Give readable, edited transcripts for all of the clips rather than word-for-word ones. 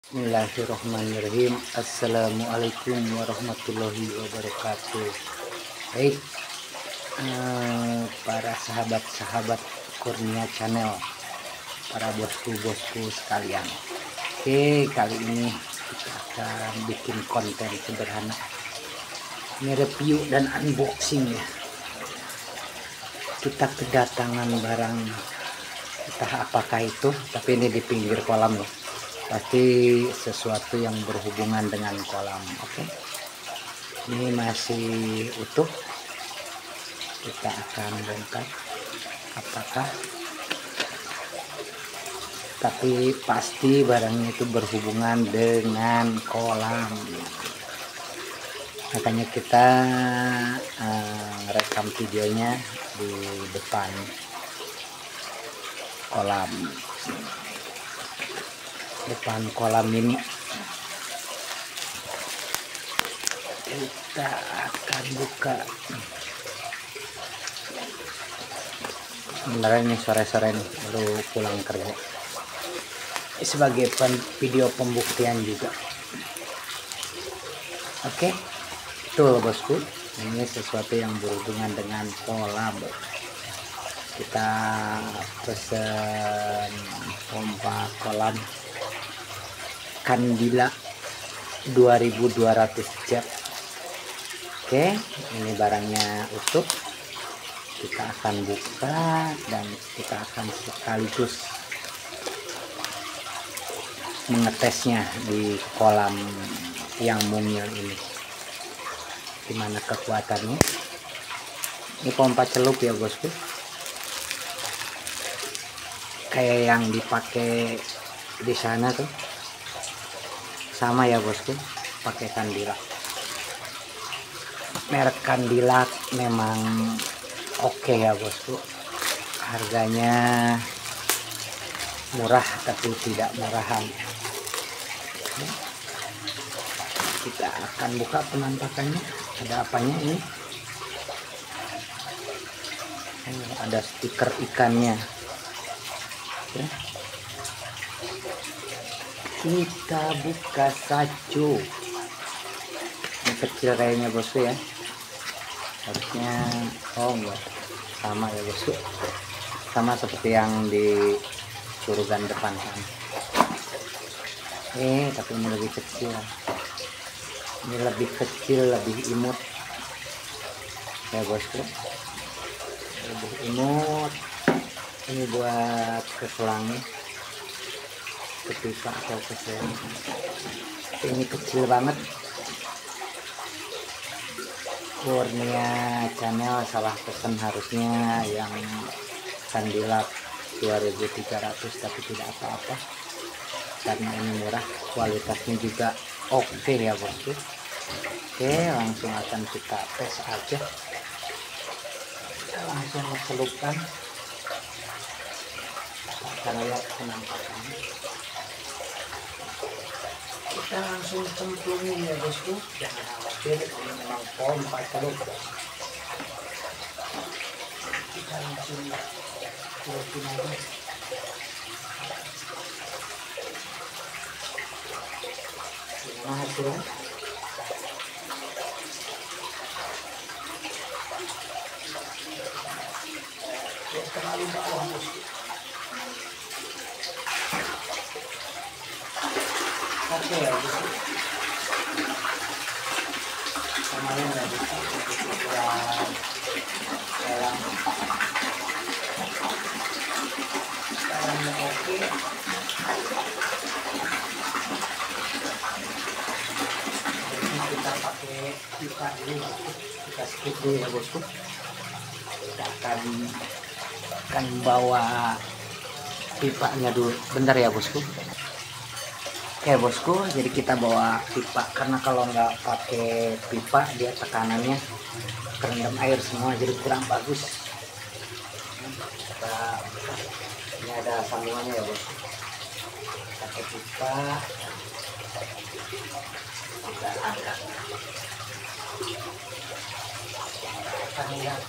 Bismillahirrahmanirrahim. Assalamualaikum warahmatullahi wabarakatuh. Baik, para sahabat-sahabat Kurnia Channel, para bosku-bosku sekalian. Oke, kali ini kita akan bikin konten sederhana. Ini review dan unboxing ya. Kita kedatangan barang, entah apakah itu, tapi ini di pinggir kolam ya. Pasti sesuatu yang berhubungan dengan kolam. Oke, ini masih utuh, kita akan bongkar apakah, tapi pasti barangnya itu berhubungan dengan kolam, makanya kita rekam videonya di depan kolam ini. Kita akan buka. Sebenarnya ini sore-sore nih, baru pulang kerja, sebagai video pembuktian juga. Oke, betul bosku, ini sesuatu yang berhubungan dengan kolam. Kita pesen pompa kolam Candila 2200 jet. Oke, ini barangnya utuh. Kita akan buka dan kita akan sekaligus mengetesnya di kolam yang mungil ini. Gimana kekuatannya? Ini pompa celup ya bosku, kayak yang dipakai di sana tuh, sama ya bosku, pakai Candila. Merek Candila memang oke ya bosku, harganya murah tapi tidak murahan. Kita akan buka penampakannya. Ada apanya ini? Ada stiker ikannya. Oke, kita buka sacu. Ini kecil kayaknya bosku ya, harusnya enggak, sama ya bosku, sama seperti yang di curugan depan kan. Tapi ini lebih kecil, lebih imut ya bosku, lebih imut. Ini buat ke selangnya, ke pipa atau ke selang. Ini kecil banget. Kurnia Channel salah pesan harusnya yang Candila 2300, tapi tidak apa-apa karena ini murah, kualitasnya juga oke ya bosku. Oke, langsung akan kita tes aja. Kita langsung celupkan, kita lihat penampakannya. Kita langsung cemplungin ya bosku, jangan khawatir, ini memang pompa celup. Kita langsung celupin aja. Gimana hasilnya? Ya, terlalu bawah bosku. Oke ya bosku, kemarin ya bosku, ukuran sekarang oke. Jadi kita pakai pipa dulu bosku, kita skip dulu ya bosku. Kita akan bawa pipanya dulu, bentar ya bosku. Oke bosku, jadi kita bawa pipa, karena kalau nggak pakai pipa dia tekanannya kerendam air semua, jadi kurang bagus. Ini ada sambungannya ya bosku, pakai pipa kita angkat. Kita lihat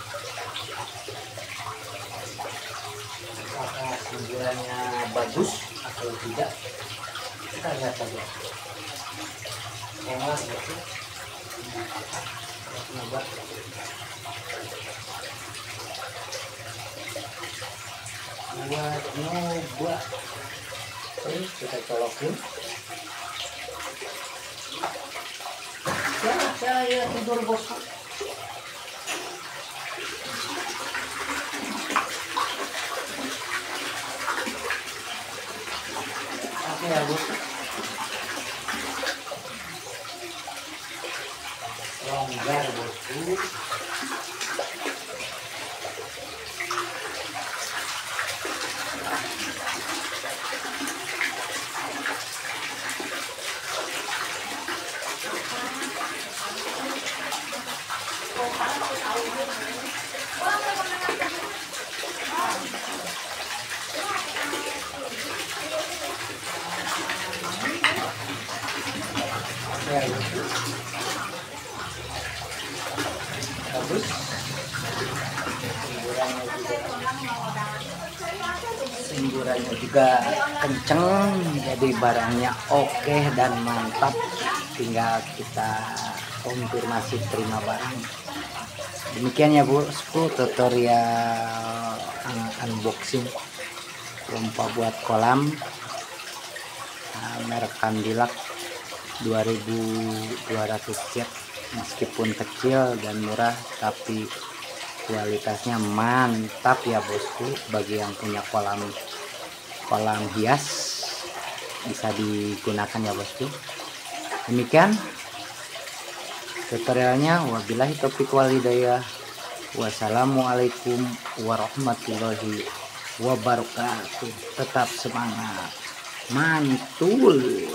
apakah semburannya bagus atau tidak. Kita lihat saja. Olah bosku. Coba. Buat nyoba. Oke, kita colokin. Ya, saya tidur bosku. Oke ya bosku. Longgar bosku. Ya, bagus. Semburannya juga kenceng, jadi barangnya oke dan mantap. Tinggal kita konfirmasi terima barang. Demikian ya bosku, tutorial unboxing pompa buat kolam merek Kandilak 2200 jet. Meskipun kecil dan murah tapi kualitasnya mantap ya bosku. Bagi yang punya kolam hias bisa digunakan ya bosku. Demikian tutorialnya. Wabillahi taufiq wal hidayah. Wassalamualaikum warahmatullahi wabarakatuh. Tetap semangat, mantul.